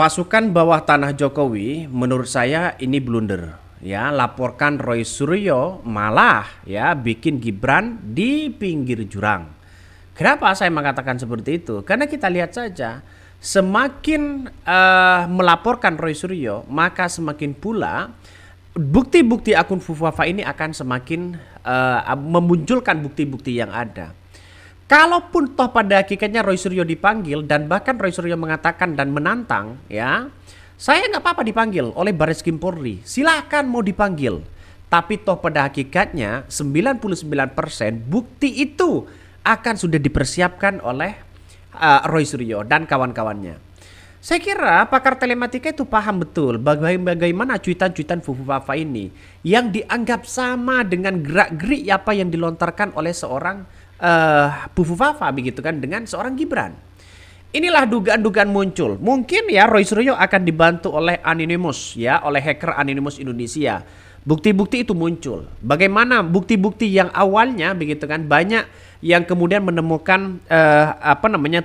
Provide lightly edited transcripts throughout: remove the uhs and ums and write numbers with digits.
Pasukan bawah tanah Jokowi menurut saya ini blunder. Ya, laporkan Roy Suryo malah ya bikin Gibran di pinggir jurang. Kenapa saya mengatakan seperti itu? Karena kita lihat saja semakin melaporkan Roy Suryo, maka semakin pula bukti-bukti akun Fufafa ini akan semakin memunculkan bukti-bukti yang ada. Kalaupun toh pada hakikatnya Roy Suryo dipanggil dan bahkan Roy Suryo mengatakan dan menantang, ya, saya nggak apa-apa dipanggil oleh Barreskrim Polri, silakan mau dipanggil. Tapi toh pada hakikatnya 99% bukti itu akan sudah dipersiapkan oleh Roy Suryo dan kawan-kawannya. Saya kira pakar telematika itu paham betul bagaimana cuitan-cuitan Fufafa ini yang dianggap sama dengan gerak-gerik apa yang dilontarkan oleh seorang Fufafa begitu kan dengan seorang Gibran. Inilah dugaan-dugaan muncul. Mungkin ya Roy Suryo akan dibantu oleh Anonymous ya, oleh hacker Anonymous Indonesia. Bukti-bukti itu muncul. Bagaimana bukti-bukti yang awalnya begitu kan banyak yang kemudian menemukan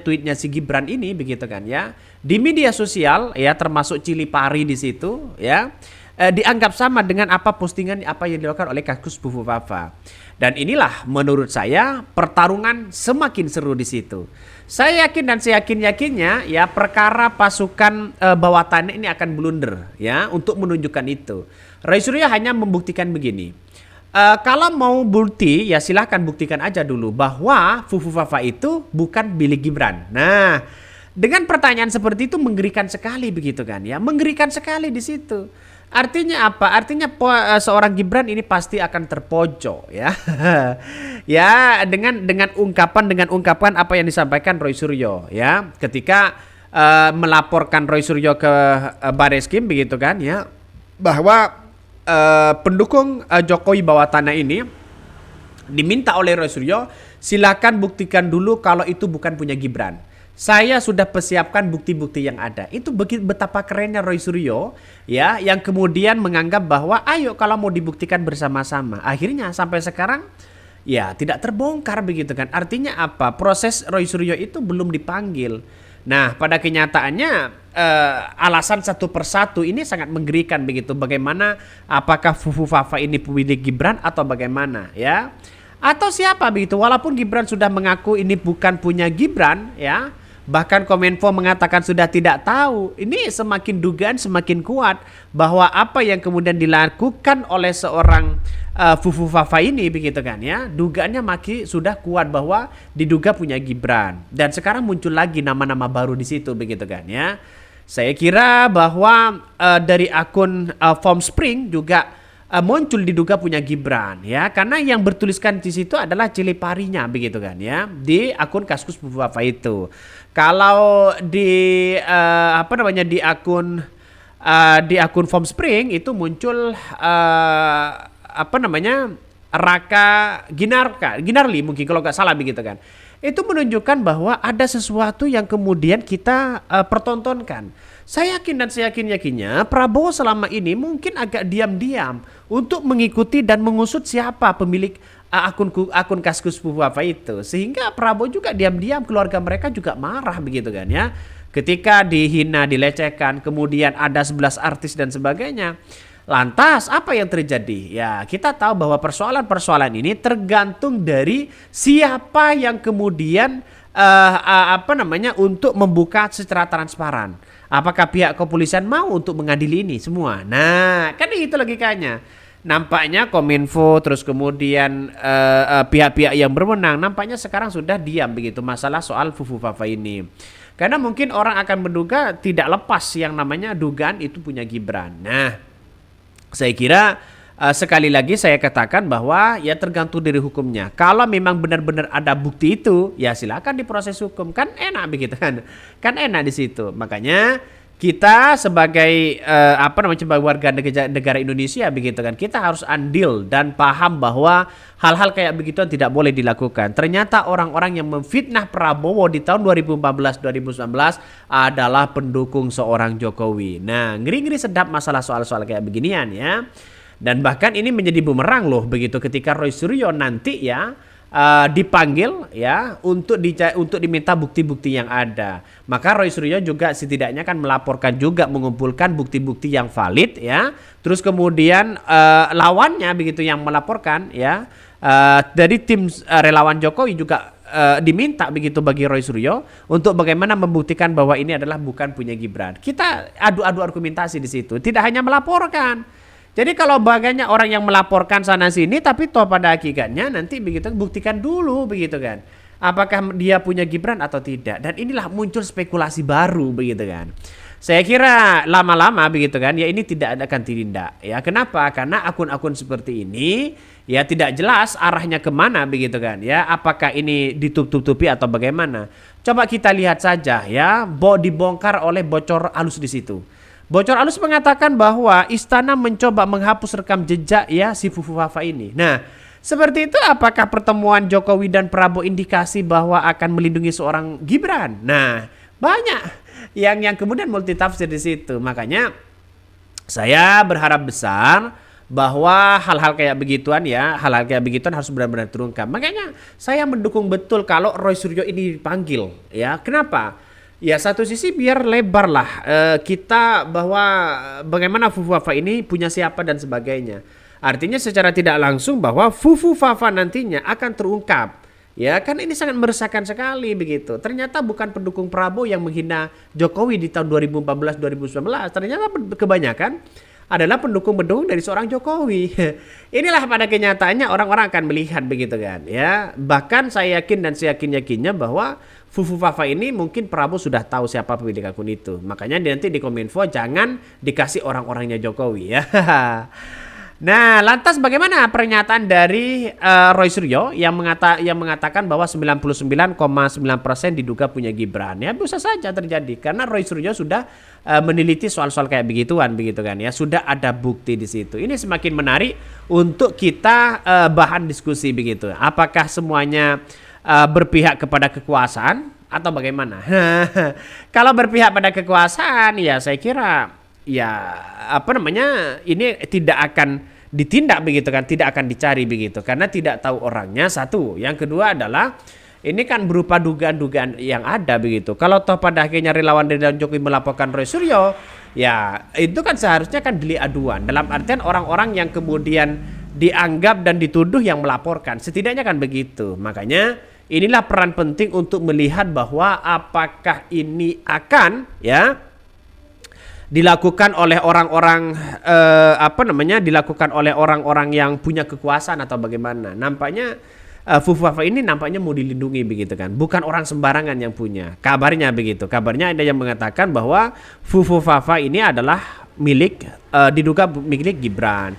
tweetnya si Gibran ini begitu kan ya di media sosial ya termasuk Cili Pari di situ ya dianggap sama dengan apa postingan apa yang dilakukan oleh Kaskus Fufafa. Dan inilah menurut saya pertarungan semakin seru di situ. Saya yakin dan saya yakinnya ya perkara pasukan bawah tanah ini akan blunder ya untuk menunjukkan itu. Roy Suryo hanya membuktikan begini. Kalau mau bukti ya silahkan buktikan aja dulu bahwa Fufafa itu bukan milik Gibran. Nah, dengan pertanyaan seperti itu mengerikan sekali begitu kan ya, mengerikan sekali di situ. Artinya apa? Artinya seorang Gibran ini pasti akan terpojok ya. Ya, dengan ungkapan apa yang disampaikan Roy Suryo ya ketika melaporkan Roy Suryo ke Barreskrim begitu kan ya bahwa pendukung Jokowi bawah tanah ini diminta oleh Roy Suryo silakan buktikan dulu kalau itu bukan punya Gibran. Saya sudah persiapkan bukti-bukti yang ada. Itu betapa kerennya Roy Suryo ya yang kemudian menganggap bahwa ayo kalau mau dibuktikan bersama-sama. Akhirnya sampai sekarang ya tidak terbongkar begitu kan. Artinya apa? Proses Roy Suryo itu belum dipanggil. Nah, pada kenyataannya alasan satu persatu ini sangat mengerikan begitu. Bagaimana apakah Fufafa ini pemilik Gibran atau bagaimana ya? Atau siapa begitu? Walaupun Gibran sudah mengaku ini bukan punya Gibran ya. Bahkan Kominfo mengatakan sudah tidak tahu. Ini semakin dugaan semakin kuat bahwa apa yang kemudian dilakukan oleh seorang Fufafa ini begitu kan ya. Dugaannya makin sudah kuat bahwa diduga punya Gibran. Dan sekarang muncul lagi nama-nama baru di situ begitu kan ya. Saya kira bahwa dari akun Formspring juga muncul diduga punya Gibran ya karena yang bertuliskan di situ adalah Cili Parinya begitu kan ya di akun Kaskus Fufafa itu. Kalau di di akun Formspring itu muncul Raka Ginarli mungkin kalau nggak salah begitu kan. Itu menunjukkan bahwa ada sesuatu yang kemudian kita pertontonkan. Saya yakin dan saya yakinnya Prabowo selama ini mungkin agak diam-diam untuk mengikuti dan mengusut siapa pemilik akun Kaskus Fufafa itu. Sehingga Prabowo juga diam-diam, keluarga mereka juga marah begitu kan ya. Ketika dihina, dilecehkan, kemudian ada 11 artis dan sebagainya. Lantas apa yang terjadi? Ya kita tahu bahwa persoalan-persoalan ini tergantung dari siapa yang kemudian untuk membuka secara transparan. Apakah pihak kepolisian mau untuk mengadili ini semua? Nah, kan itu logikanya. Nampaknya Kominfo terus kemudian pihak-pihak yang berwenang nampaknya sekarang sudah diam begitu masalah soal Fufafa ini. Karena mungkin orang akan menduga tidak lepas yang namanya dugaan itu punya Gibran. Nah, saya kira sekali lagi saya katakan bahwa ya tergantung dari hukumnya. Kalau memang benar-benar ada bukti itu, ya silakan diproses hukum. Kan enak begitu kan. Kan enak di situ. Makanya kita sebagai sebagai warga negara Indonesia begitu kan, kita harus andil dan paham bahwa hal-hal kayak begituan tidak boleh dilakukan. Ternyata orang-orang yang memfitnah Prabowo di tahun 2014-2019 adalah pendukung seorang Jokowi. Nah, ngeri-ngeri sedap masalah soal-soal kayak beginian ya. Dan bahkan ini menjadi bumerang loh begitu ketika Roy Suryo nanti ya dipanggil ya untuk diminta bukti-bukti yang ada. Maka Roy Suryo juga setidaknya kan melaporkan juga, mengumpulkan bukti-bukti yang valid ya. Terus kemudian lawannya begitu yang melaporkan ya, dari tim relawan Jokowi juga diminta begitu bagi Roy Suryo untuk bagaimana membuktikan bahwa ini adalah bukan punya Gibran. Kita adu-adu argumentasi di situ, tidak hanya melaporkan. Jadi kalau bagainya orang yang melaporkan sana sini, tapi toh pada hakikatnya nanti begitu buktikan dulu begitu kan, apakah dia punya Gibran atau tidak. Dan inilah muncul spekulasi baru begitu kan. Saya kira lama-lama begitu kan, ya ini tidak akan tindak ya. Kenapa? Karena akun-akun seperti ini ya tidak jelas arahnya kemana begitu kan ya. Apakah ini ditutup-tutupi atau bagaimana? Coba kita lihat saja ya, dibongkar oleh bocor halus di situ. Bocor halus mengatakan bahwa istana mencoba menghapus rekam jejak ya si Fufu Fafa ini. Nah, seperti itu apakah pertemuan Jokowi dan Prabowo indikasi bahwa akan melindungi seorang Gibran? Nah, banyak yang kemudian multitafsir di situ. Makanya saya berharap besar bahwa hal-hal kayak begituan ya, hal-hal kayak begituan harus benar-benar terungkap. Makanya saya mendukung betul kalau Roy Suryo ini dipanggil ya. Kenapa? Ya satu sisi biar lebar lah kita bahwa bagaimana Fufu Fafa ini punya siapa dan sebagainya. Artinya secara tidak langsung bahwa Fufu Fafa nantinya akan terungkap. Ya kan ini sangat meresahkan sekali begitu. Ternyata bukan pendukung Prabowo yang menghina Jokowi di tahun 2014-2019. Ternyata kebanyakan adalah pendukung-pendukung dari seorang Jokowi. Inilah pada kenyataannya orang-orang akan melihat begitu kan ya. Bahkan saya yakin dan saya yakin-yakinnya bahwa Fufu Fafa ini mungkin Prabowo sudah tahu siapa pemilik akun itu. Makanya nanti di Kominfo jangan dikasih orang-orangnya Jokowi ya. Nah, lantas bagaimana pernyataan dari Roy Suryo yang mengatakan bahwa 99,9% diduga punya Gibran? Ya bisa saja terjadi karena Roy Suryo sudah meneliti soal-soal kayak begituan begitu kan ya. Sudah ada bukti di situ. Ini semakin menarik untuk kita bahan diskusi begitu. Apakah semuanya berpihak kepada kekuasaan atau bagaimana? Kalau berpihak pada kekuasaan ya saya kira ya ini tidak akan ditindak begitu kan, tidak akan dicari begitu karena tidak tahu orangnya satu. Yang kedua adalah ini kan berupa dugaan-dugaan yang ada begitu. Kalau toh pada akhirnya relawan dari Jokowi melaporkan Roy Suryo, ya itu kan seharusnya kan delik aduan. Dalam artian orang-orang yang kemudian dianggap dan dituduh yang melaporkan, setidaknya kan begitu. Makanya inilah peran penting untuk melihat bahwa apakah ini akan ya dilakukan oleh orang-orang dilakukan oleh orang-orang yang punya kekuasaan atau bagaimana. Nampaknya Fufu Fafa ini nampaknya mau dilindungi begitu kan. Bukan orang sembarangan yang punya. Kabarnya begitu. Kabarnya ada yang mengatakan bahwa Fufu Fafa ini adalah diduga milik Gibran.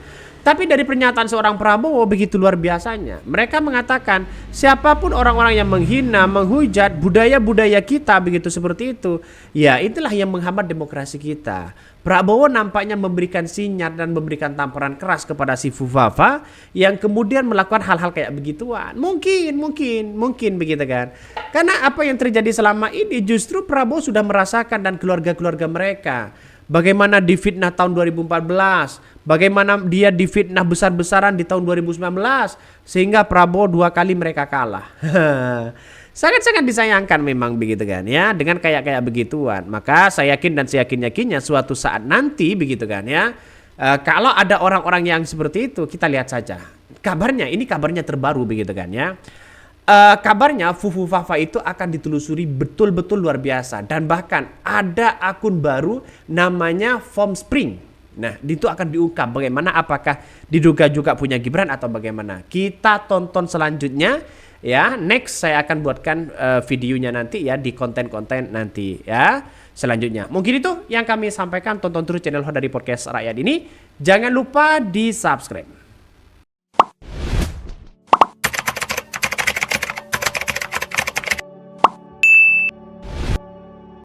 Tapi dari pernyataan seorang Prabowo begitu luar biasanya. Mereka mengatakan siapapun orang-orang yang menghina, menghujat budaya-budaya kita begitu seperti itu, ya itulah yang menghambat demokrasi kita. Prabowo nampaknya memberikan sinyal dan memberikan tamparan keras kepada si Fufu Fafa yang kemudian melakukan hal-hal kayak begituan. Mungkin begitu kan. Karena apa yang terjadi selama ini justru Prabowo sudah merasakan dan keluarga-keluarga mereka. Bagaimana difitnah tahun 2014, bagaimana dia difitnah besar-besaran di tahun 2019, sehingga Prabowo 2 kali mereka kalah. Sangat-sangat disayangkan memang begitu kan ya, dengan kayak begituan. Maka saya yakin dan saya yakinnya suatu saat nanti begitu kan ya, kalau ada orang-orang yang seperti itu, kita lihat saja. Ini kabarnya terbaru begitu kan ya. Kabarnya Fufu Fafa itu akan ditelusuri betul-betul luar biasa. Dan bahkan ada akun baru namanya Form Spring. Nah itu akan diungkap bagaimana, apakah diduga juga punya Gibran atau bagaimana. Kita tonton selanjutnya ya. Next saya akan buatkan videonya nanti ya di konten-konten nanti ya selanjutnya. Mungkin itu yang kami sampaikan. Tonton terus channel dari Podcast Rakyat ini. Jangan lupa di subscribe.